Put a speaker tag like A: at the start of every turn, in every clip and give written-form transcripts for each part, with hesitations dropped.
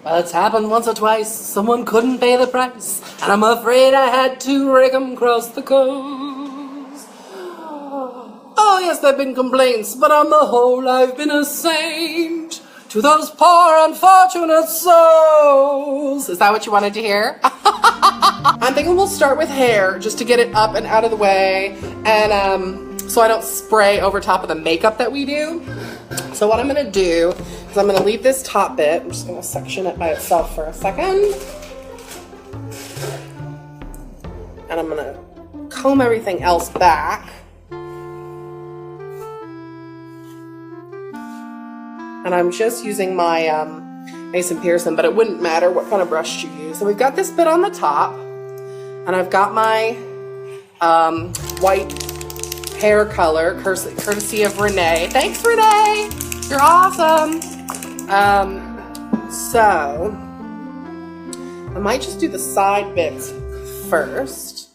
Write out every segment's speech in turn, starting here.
A: Well, it's happened once or twice, someone couldn't pay the price, and I'm afraid I had to rig 'em across the coast. Oh yes, there've been complaints, but on the whole I've been a saint to those poor unfortunate souls. Is that what you wanted to hear? I'm thinking we'll start with hair, just to get it up and out of the way, and so I don't spray over top of the makeup that we do. So what I'm gonna do is I'm gonna leave this top bit. I'm just gonna section it by itself for a second. And I'm gonna comb everything else back. And I'm just using my Mason Pearson, but it wouldn't matter what kind of brush you use. So we've got this bit on the top, and I've got my white hair color, courtesy of Renee. Thanks, Renee! You're awesome! So, I might just do the side bits first.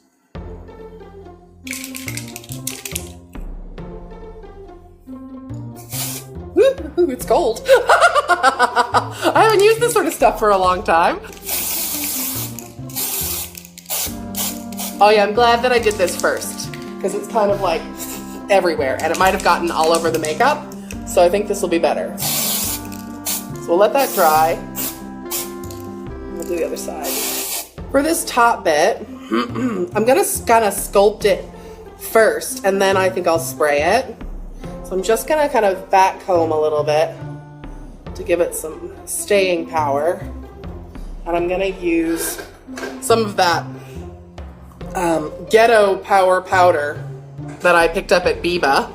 A: Ooh, it's gold. I haven't used this sort of stuff for a long time. Oh yeah, I'm glad that I did this first, because it's kind of like everywhere, and it might have gotten all over the makeup, so I think this will be better. So we'll let that dry. We'll do the other side. For this top bit, I'm gonna kind of sculpt it first, and then I think I'll spray it. So I'm just gonna kind of back comb a little bit to give it some staying power. And I'm gonna use some of that Ghetto Power Powder that I picked up at Biba.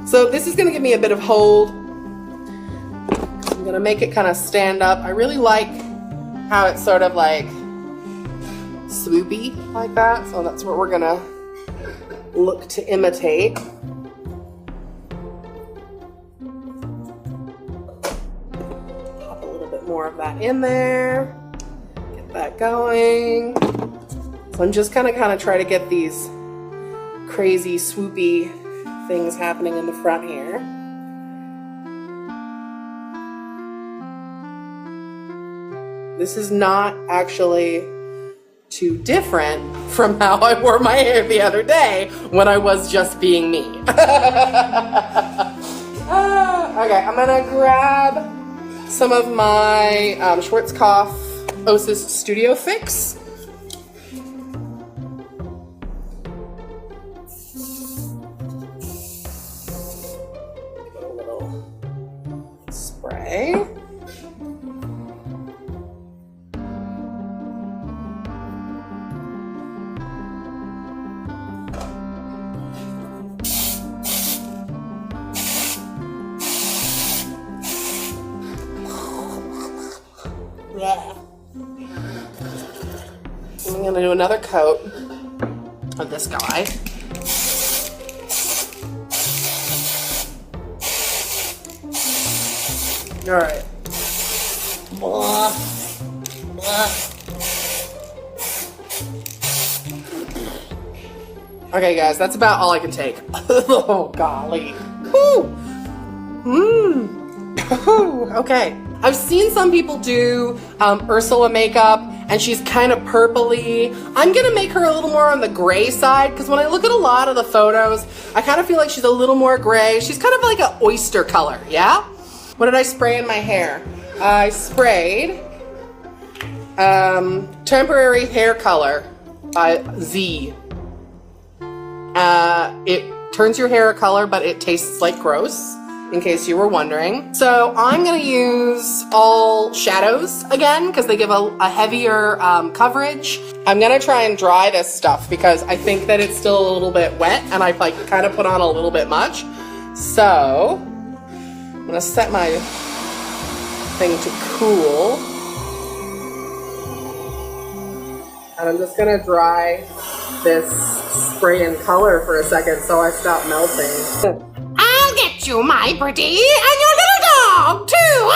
A: So this is gonna give me a bit of hold. I'm gonna make it kind of stand up. I really like how it's sort of like swoopy like that, so that's what we're gonna look to imitate. Pop a little bit more of that in there, get that going. So I'm just gonna kind of try to get these crazy swoopy things happening in the front here. This is not actually too different from how I wore my hair the other day when I was just being me. Okay, I'm gonna grab some of my Schwarzkopf Osis Studio Fix. Give it a little spray. I'm gonna do another coat of this guy. All right. Blah. Blah. Okay, guys, that's about all I can take. Oh, golly. Whew. Okay. I've seen some people do Ursula makeup, and she's kind of purpley. I'm gonna make her a little more on the gray side, because when I look at a lot of the photos, I kind of feel like she's a little more gray. She's kind of like an oyster color, yeah? What did I spray in my hair? I sprayed Temporary Hair Color by Z. It turns your hair a color, but it tastes like gross, in case you were wondering. So I'm gonna use all shadows again, because they give a heavier coverage. I'm gonna try and dry this stuff, because I think that it's still a little bit wet, and I've like kind of put on a little bit much. So I'm gonna set my thing to cool. And I'm just gonna dry this spray and color for a second so I stop melting.
B: I'll get you, my pretty, and your little dog, too!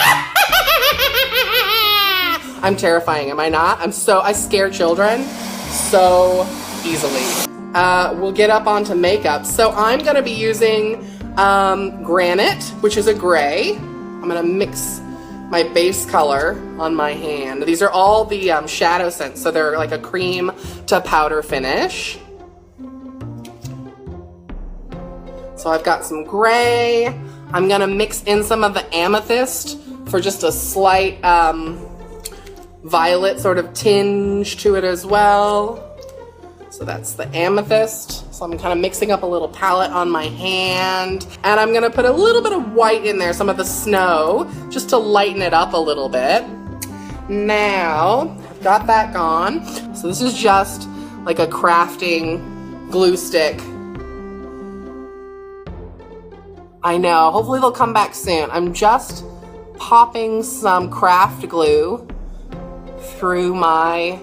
A: I'm terrifying, am I not? I scare children so easily. We'll get up onto makeup. So I'm gonna be using granite, which is a gray. I'm gonna mix my base color on my hand. These are all the shadow scents, so they're like a cream to powder finish. So I've got some gray. I'm gonna mix in some of the amethyst for just a slight violet sort of tinge to it as well. So that's the amethyst. So I'm kind of mixing up a little palette on my hand. And I'm gonna put a little bit of white in there, some of the snow, just to lighten it up a little bit. Now, I've got that gone. So this is just like a crafting glue stick. I know, hopefully they'll come back soon. I'm just popping some craft glue through my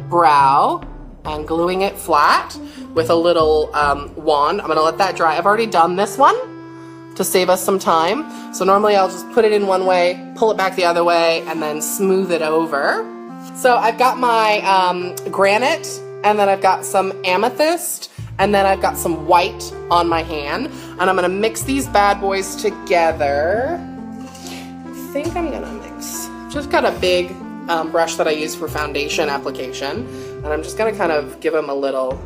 A: brow and gluing it flat with a little wand. I'm gonna let that dry. I've already done this one to save us some time. So normally I'll just put it in one way, pull it back the other way, and then smooth it over. So I've got my granite, and then I've got some amethyst, and then I've got some white on my hand, and I'm gonna mix these bad boys together. I think I'm gonna mix. Just got a big brush that I use for foundation application, and I'm just gonna kind of give them a little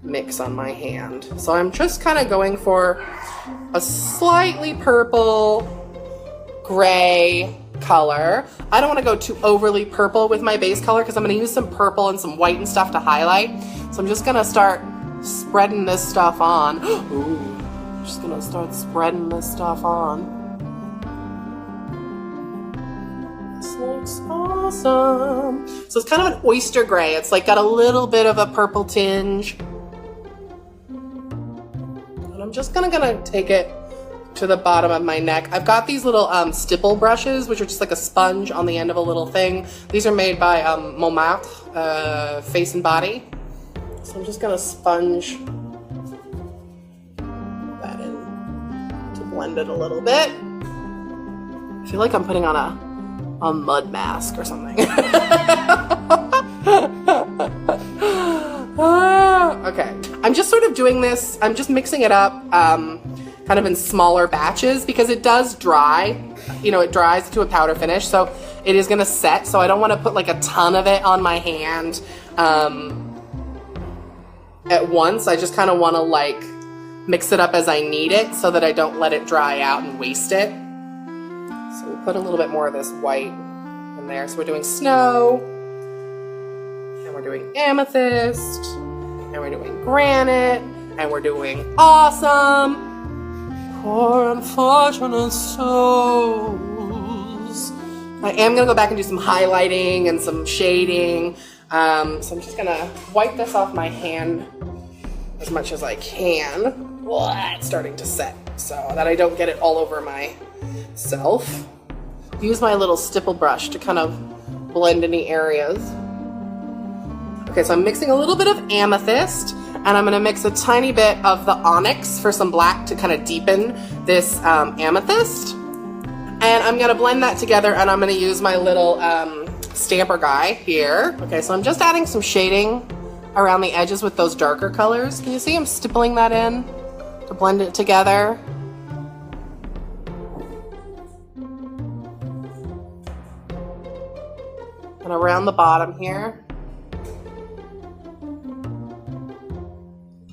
A: mix on my hand. So I'm just kind of going for a slightly purple, gray color. I don't want to go too overly purple with my base color because I'm going to use some purple and some white and stuff to highlight. So I'm just going to start spreading this stuff on. Ooh, just going to start spreading this stuff on. This looks awesome. So it's kind of an oyster gray. It's like got a little bit of a purple tinge. And I'm just gonna take it to the bottom of my neck. I've got these little stipple brushes, which are just like a sponge on the end of a little thing. These are made by Montmartre Face and Body. So I'm just gonna sponge that in to blend it a little bit. I feel like I'm putting on a mud mask or something. Okay, I'm just sort of doing this. I'm just mixing it up kind of in smaller batches because it does dry. You know, it dries to a powder finish, so it is gonna set. So I don't want to put like a ton of it on my hand at once. I just kind of want to like mix it up as I need it so that I don't let it dry out and waste it. So we'll put a little bit more of this white in there. So we're doing snow, and we're doing amethyst, and we're doing granite, and we're doing awesome. Poor unfortunate souls. I am gonna go back and do some highlighting and some shading. So I'm just gonna wipe this off my hand as much as I can. It's starting to set so that I don't get it all over myself. Use my little stipple brush to kind of blend any areas. Okay, so I'm mixing a little bit of amethyst, and I'm gonna mix a tiny bit of the onyx for some black to kind of deepen this amethyst. And I'm gonna blend that together, and I'm gonna use my little stamper guy here. Okay, so I'm just adding some shading around the edges with those darker colors. Can you see I'm stippling that in to blend it together? And around the bottom here.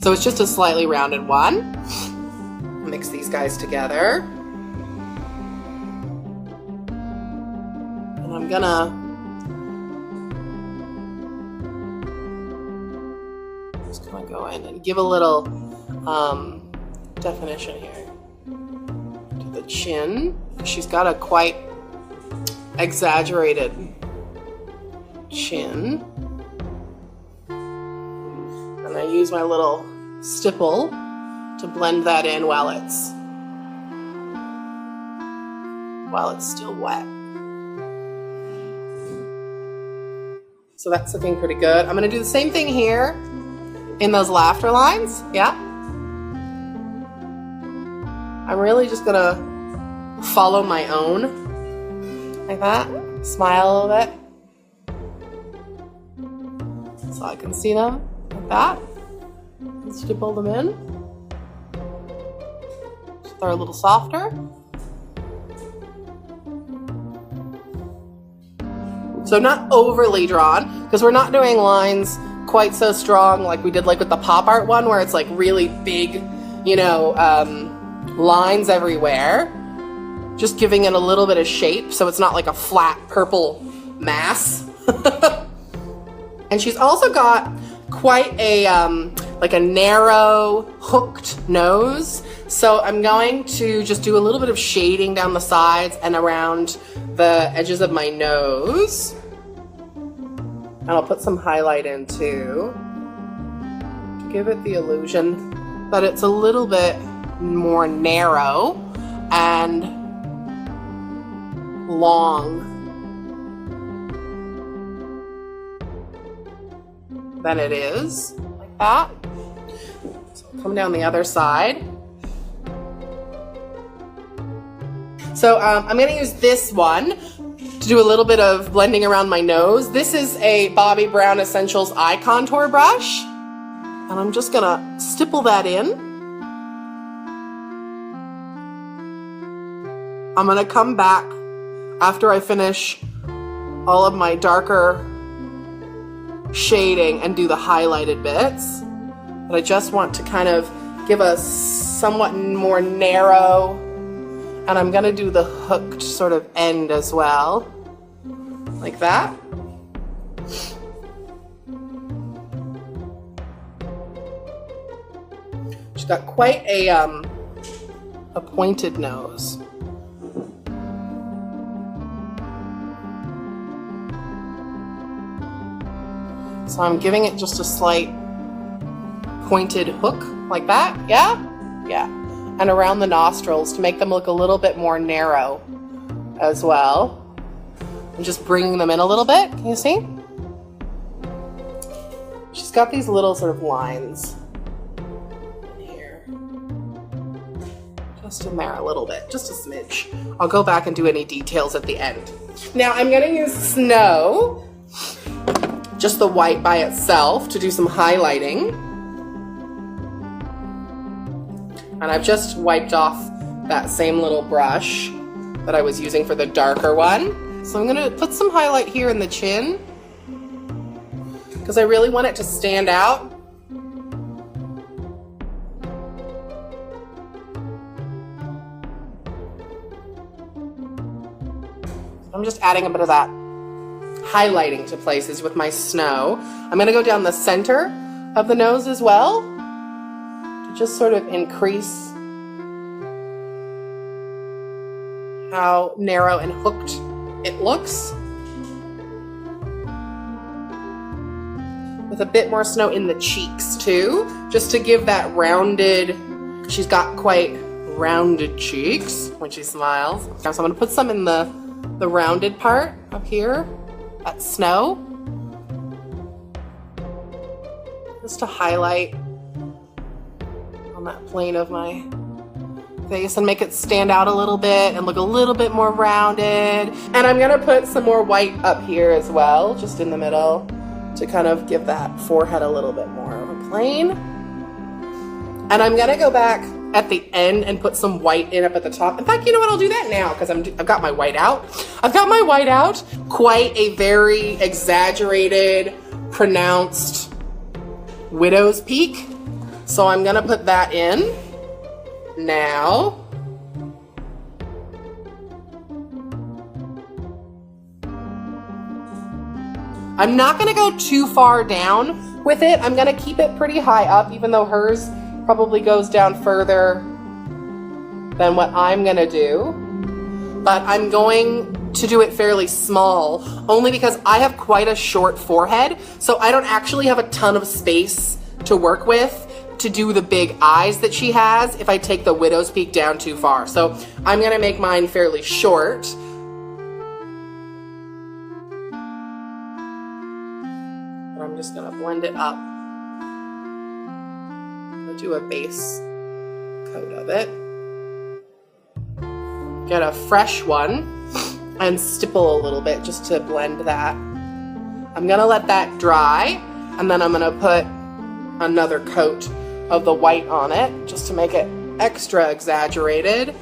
A: So it's just a slightly rounded one. Mix these guys together. And I'm gonna just gonna go in and give a little definition here to the chin. She's got a quite exaggerated chin. And I use my little stipple to blend that in while it's still wet. So that's looking pretty good. I'm gonna do the same thing here in those laughter lines. Yeah. I'm really just gonna follow my own like that. Smile a little bit so I can see them like that. And stipple them in. they're a little softer. So not overly drawn, because we're not doing lines quite so strong like we did like with the pop art one, where it's like really big, you know, lines everywhere. Just giving it a little bit of shape so it's not like a flat purple mass. And she's also got quite a like a narrow hooked nose. So I'm going to just do a little bit of shading down the sides and around the edges of my nose. And I'll put some highlight in too, to give it the illusion that it's a little bit more narrow and long than it is, like that. So I'll come down the other side. So I'm gonna use this one to do a little bit of blending around my nose. This is a Bobbi Brown Essentials eye contour brush. And I'm just gonna stipple that in. I'm gonna come back after I finish all of my darker shading and do the highlighted bits. But I just want to kind of give a somewhat more narrow, and I'm gonna do the hooked sort of end as well, like that. She's got quite a pointed nose. So I'm giving it just a slight pointed hook like that, yeah? Yeah. And around the nostrils to make them look a little bit more narrow as well. I'm just bringing them in a little bit, can you see? She's got these little sort of lines in here. Just in there a little bit, just a smidge. I'll go back and do any details at the end. Now I'm gonna use Snow, just the white by itself, to do some highlighting. And I've just wiped off that same little brush that I was using for the darker one. So I'm gonna put some highlight here in the chin, because I really want it to stand out. I'm just adding a bit of that highlighting to places with my Snow. I'm gonna go down the center of the nose as well, to just sort of increase how narrow and hooked it looks. With a bit more Snow in the cheeks too, just to give that rounded, she's got quite rounded cheeks when she smiles. So I'm gonna put some in the rounded part up here, that Snow, just to highlight on that plane of my face and make it stand out a little bit and look a little bit more rounded. And I'm gonna put some more white up here as well, just in the middle, to kind of give that forehead a little bit more of a plane. And I'm gonna go back at the end and put some white in up at the top. In fact, you know what, I'll do that now, because I've got my white out. I've got my white out, quite a very exaggerated, pronounced widow's peak. So I'm gonna put that in now. I'm not gonna go too far down with it. I'm gonna keep it pretty high up, even though hers probably goes down further than what I'm gonna do. But I'm going to do it fairly small, only because I have quite a short forehead, so I don't actually have a ton of space to work with to do the big eyes that she has if I take the widow's peak down too far. So I'm gonna make mine fairly short. But I'm just gonna blend it up. I'll do a base coat of it. Get a fresh one and stipple a little bit just to blend that. I'm gonna let that dry, and then I'm gonna put another coat of the white on it just to make it extra exaggerated.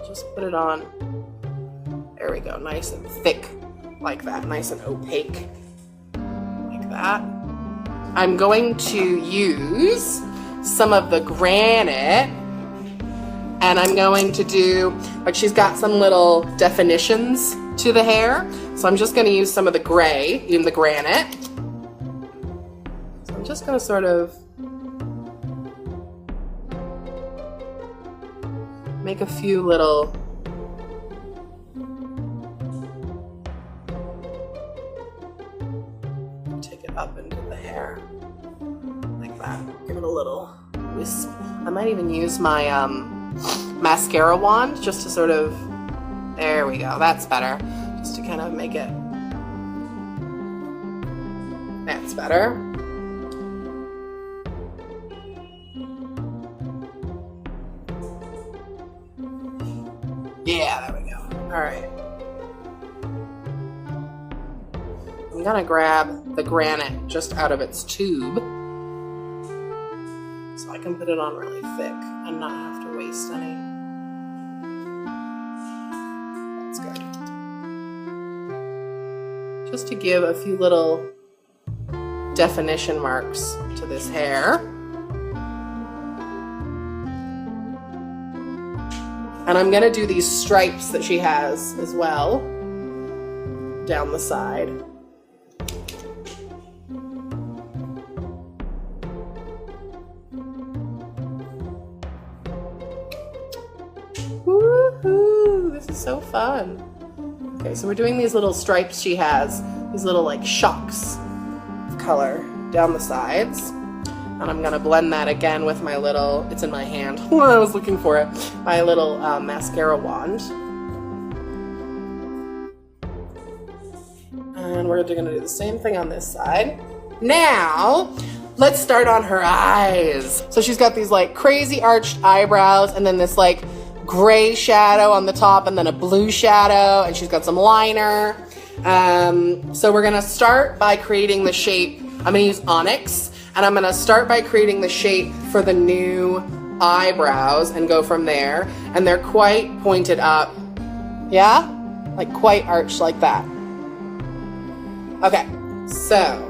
A: Just put it on. There we go, nice and thick like that, nice and opaque like that. I'm going to use some of the granite, and I'm going to do, like, she's got some little definitions to the hair, so I'm just going to use some of the gray in the granite. So I'm just going to sort of make a few little up into the hair like that. Give it a little wisp. I might even use my mascara wand just to sort of, there we go, that's better, just to kind of make it, that's better. Yeah, there we go. All right, I'm gonna grab the granite just out of its tube so I can put it on really thick and not have to waste any. That's good. Just to give a few little definition marks to this hair. And I'm gonna do these stripes that she has as well down the side. Woohoo! This is so fun. Okay, so we're doing these little stripes she has, these little like shocks of color down the sides. And I'm gonna blend that again with my little, it's in my hand, I was looking for it, my little mascara wand. And we're gonna do the same thing on this side. Now, let's start on her eyes. So she's got these like crazy arched eyebrows and then this like gray shadow on the top and then a blue shadow, and she's got some liner. So we're gonna start by creating the shape. I'm gonna use onyx, and I'm gonna start by creating the shape for the new eyebrows and go from there. And they're quite pointed up. Yeah? Like quite arched like that. Okay, so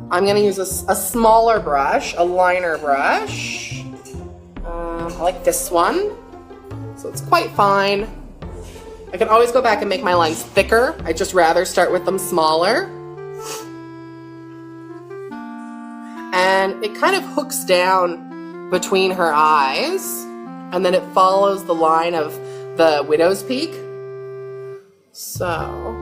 A: I'm gonna use a smaller brush, a liner brush. I like this one, so it's quite fine. I can always go back and make my lines thicker. I'd just rather start with them smaller. And it kind of hooks down between her eyes, and then it follows the line of the widow's peak. So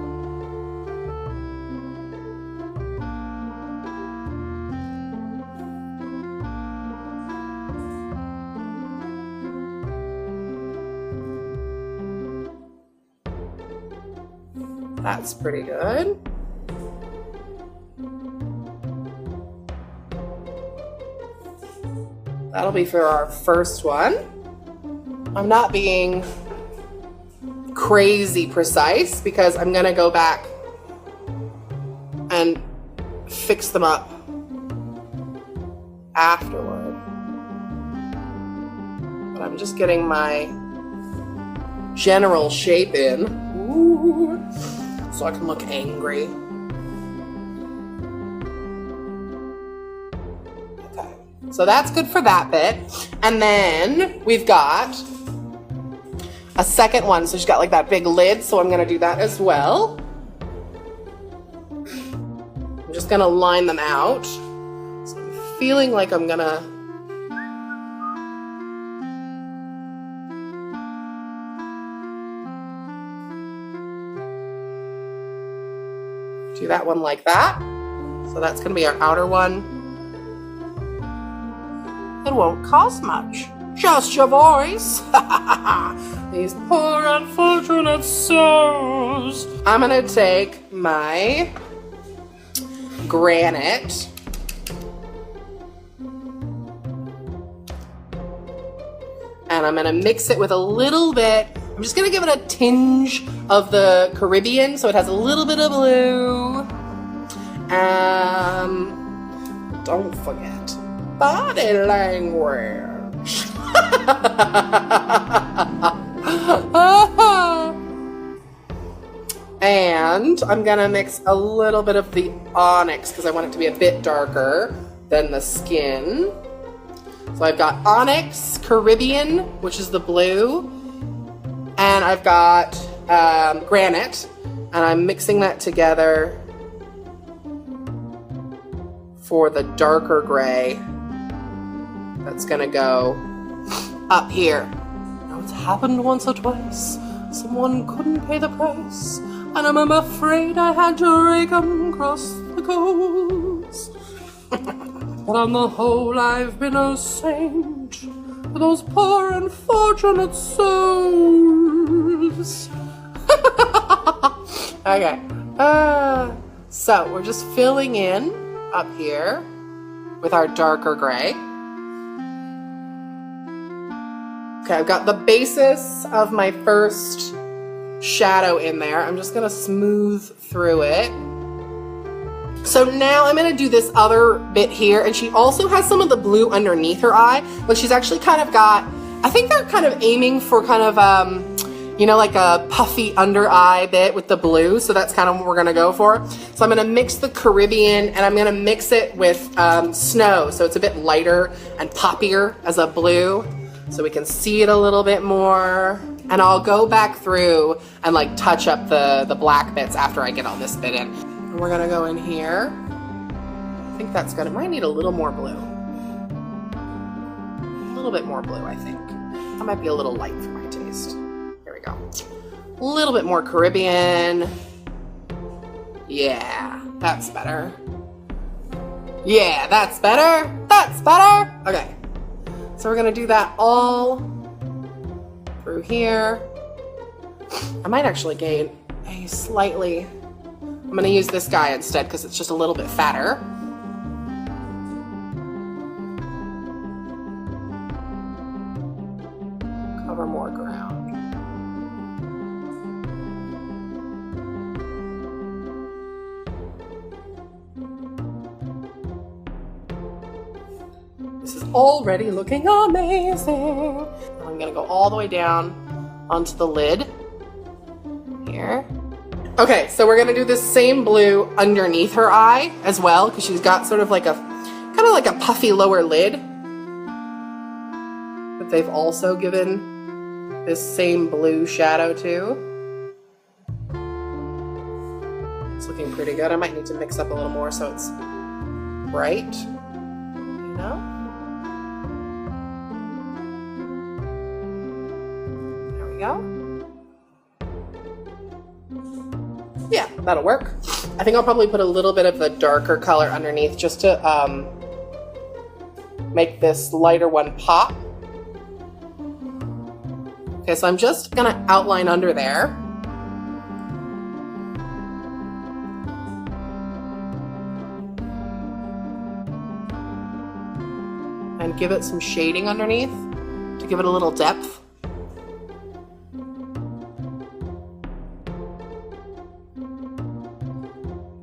A: that's pretty good. That'll be for our first one. I'm not being crazy precise because I'm gonna go back and fix them up afterward. But I'm just getting my general shape in. Ooh. So I can look angry. Okay, so that's good for that bit. And then we've got a second one. So she's got like that big lid, so I'm gonna do that as well. I'm just gonna line them out. So I'm feeling like I'm gonna do that one like that. So that's gonna be our outer one. It won't cost much, just your voice. These poor unfortunate souls. I'm gonna take my granite and I'm gonna mix it with a little bit I'm just gonna give it a tinge of the Caribbean, so it has a little bit of blue. Don't forget, body language. And I'm gonna mix a little bit of the onyx because I want it to be a bit darker than the skin. So I've got onyx, Caribbean, which is the blue, and I've got granite, and I'm mixing that together for the darker gray that's gonna go up here. Now it's happened once or twice. Someone couldn't pay the price, and I'm afraid I had to rake 'em across the coast. But on the whole, I've been a saint for those poor unfortunate souls. Okay. So we're just filling in up here with our darker gray. Okay, I've got the basis of my first shadow in there. I'm just gonna smooth through it. So now I'm gonna do this other bit here, and she also has some of the blue underneath her eye, but she's actually kind of got, I think they're kind of aiming for kind of, you know, like a puffy under eye bit with the blue, so that's kind of what we're gonna go for. So I'm gonna mix the Caribbean, and I'm gonna mix it with snow, so it's a bit lighter and poppier as a blue, so we can see it a little bit more. And I'll go back through and like touch up the black bits after I get all this bit in. And we're gonna go in here. I think that's gonna, might need a little more blue. A little bit more blue, I think. That might be a little light for my taste. Here we go. A little bit more Caribbean. Yeah, that's better. Yeah, that's better. That's better. Okay. So we're gonna do that all through here. I might actually gain a slightly, I'm gonna use this guy instead because it's just a little bit fatter. Cover more ground. This is already looking amazing. I'm gonna go all the way down onto the lid here. Okay, so we're gonna do this same blue underneath her eye as well, because she's got sort of like a, kind of like a puffy lower lid. But they've also given this same blue shadow too. It's looking pretty good. I might need to mix up a little more so it's bright, you know? Go. Yeah, that'll work. I think I'll probably put a little bit of the darker color underneath just to make this lighter one pop. Okay, so I'm just gonna outline under there. And give it some shading underneath to give it a little depth.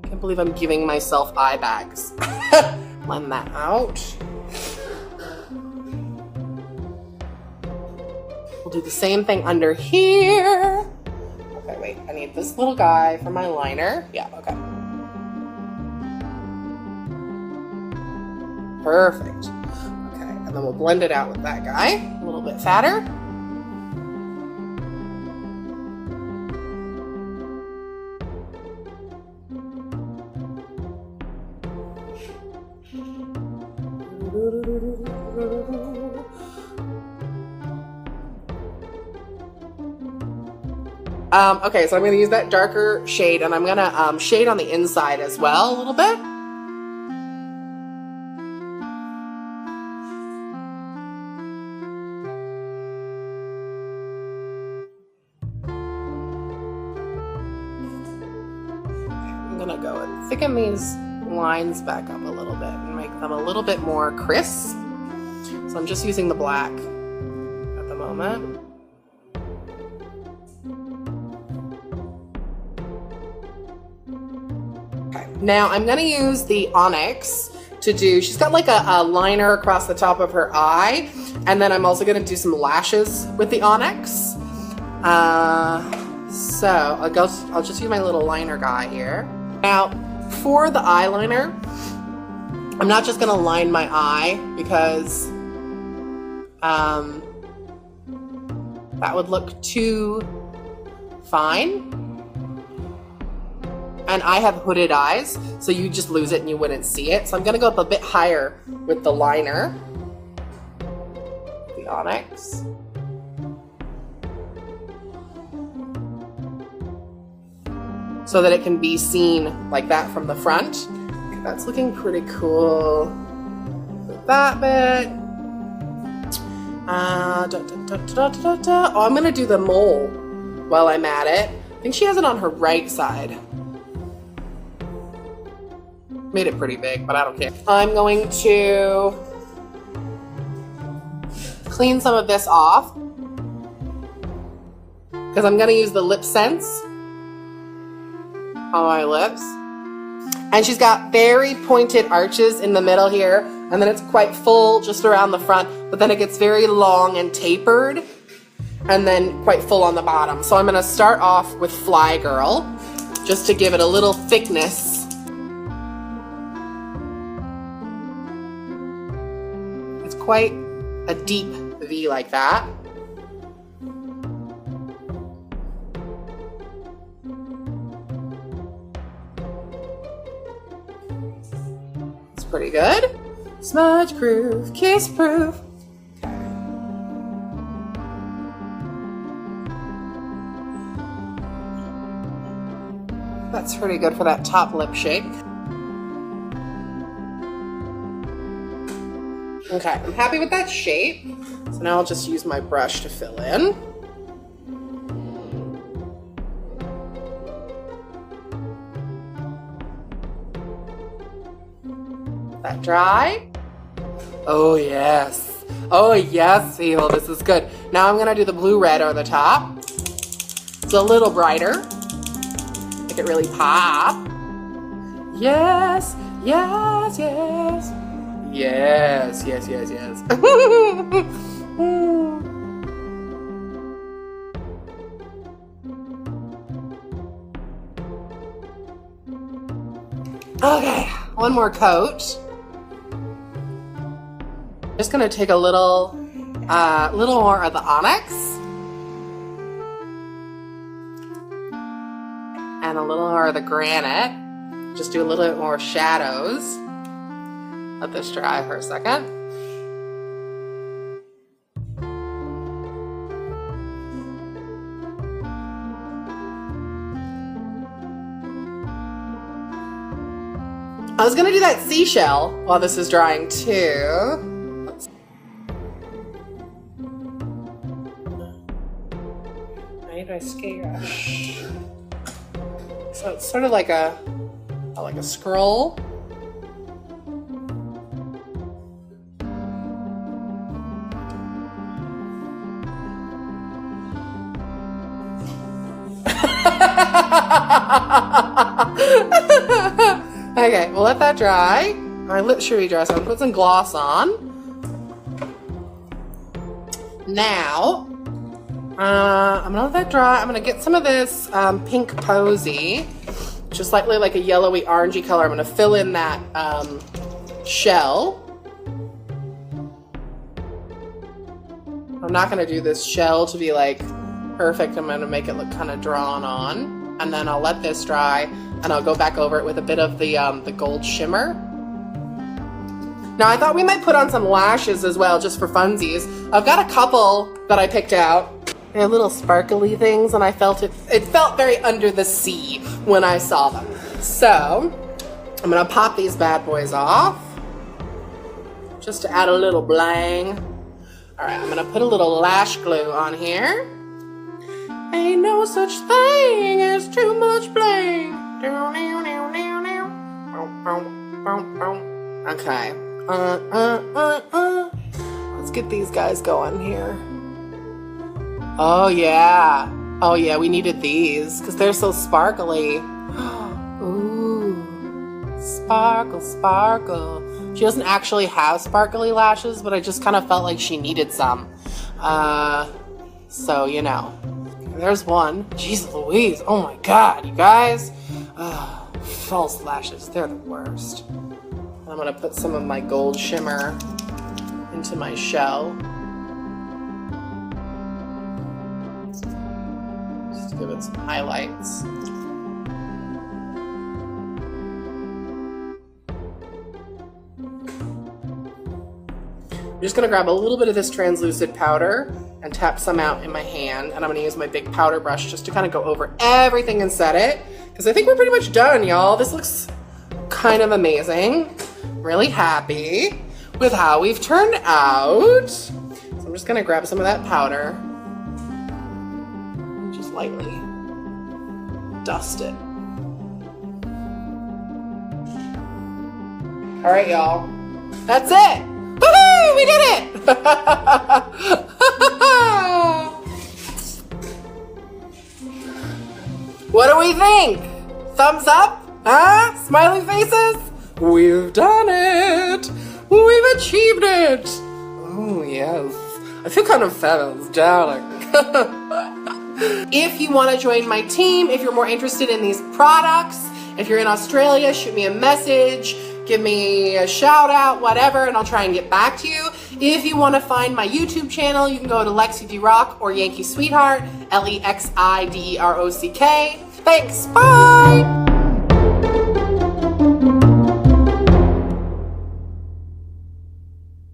A: I believe I'm giving myself eye bags. Blend that out. We'll do the same thing under here. Okay, wait, I need this little guy for my liner. Yeah, okay. Perfect. Okay, and then we'll blend it out with that guy. A little bit fatter. Okay, so I'm going to use that darker shade, and I'm going to shade on the inside as well a little bit. I'm going to go and thicken these lines back up a little bit and make them a little bit more crisp. So I'm just using the black at the moment. Now I'm gonna use the Onyx to do, she's got like a liner across the top of her eye, and then I'm also gonna do some lashes with the Onyx. So I'll just use my little liner guy here. Now for the eyeliner, I'm not just gonna line my eye because that would look too fine. And I have hooded eyes, so you just lose it and you wouldn't see it. So I'm gonna go up a bit higher with the liner, the Onyx. So that it can be seen like that from the front. Okay, that's looking pretty cool. With that bit. Oh, I'm gonna do the mole while I'm at it. I think she has it on her right side. Made it pretty big, but I don't care. I'm going to clean some of this off because I'm gonna use the lip sense on my lips. And she's got very pointed arches in the middle here, and then it's quite full just around the front, but then it gets very long and tapered, and then quite full on the bottom. So I'm gonna start off with Fly Girl, just to give it a little thickness. It's quite a deep V like that. Pretty good. Smudge proof, kiss proof. Okay. That's pretty good for that top lip shape. Okay, I'm happy with that shape. So now I'll just use my brush to fill in. That dry. Oh yes. Oh yes, Seal, this is good. Now I'm gonna do the blue red on the top. It's a little brighter. Make it really pop. Yes, yes, yes. Yes, yes, yes, yes. Okay, one more coat. Just gonna take a little more of the Onyx and a little more of the granite. Just do a little bit more shadows. Let this dry for a second. I was gonna do that seashell while this is drying too. I need my skate brush. So it's sort of like a scroll. Okay, we'll let that dry. My lips should be dry, so I'm gonna put some gloss on. Now, I'm gonna let that dry. I'm gonna get some of this pink posy, just slightly like a yellowy orangey color. I'm gonna fill in that shell. I'm not gonna do this shell to be like perfect. I'm gonna make it look kind of drawn on, and then I'll let this dry, and I'll go back over it with a bit of the gold shimmer. Now I thought we might put on some lashes as well, just for funsies. I've got a couple that I picked out. They're little sparkly things, and I felt it felt very under the sea when I saw them. So I'm gonna pop these bad boys off, just to add a little bling. All right, I'm gonna put a little lash glue on here. Ain't no such thing as too much bling. Okay. Let's get these guys going here. Oh yeah. Oh yeah, we needed these because they're so sparkly. Ooh. sparkle, sparkle. She doesn't actually have sparkly lashes, but I just kind of felt like she needed some. So, you know. There's one. Jeez Louise. Oh my god, you guys. False lashes. They're the worst. I'm going to put some of my gold shimmer into my shell. Just to give it some highlights. I'm just going to grab a little bit of this translucent powder and tap some out in my hand, and I'm going to use my big powder brush just to kind of go over everything and set it, because I think we're pretty much done, y'all. This looks kind of amazing. Really happy with how we've turned out. So I'm just going to grab some of that powder and just lightly dust it. All right, y'all. That's it. Woohoo! We did it! What do we think? Thumbs up? Huh? Smiley faces? We've done it! We've achieved it! Oh, yes. I feel kind of fabulous, darling. If you want to join my team, if you're more interested in these products, if you're in Australia, shoot me a message. Give me a shout out, whatever, and I'll try and get back to you. If you want to find my YouTube channel, you can go to Lexi DeRock or Yankee Sweetheart, LexiDerock. Thanks, bye!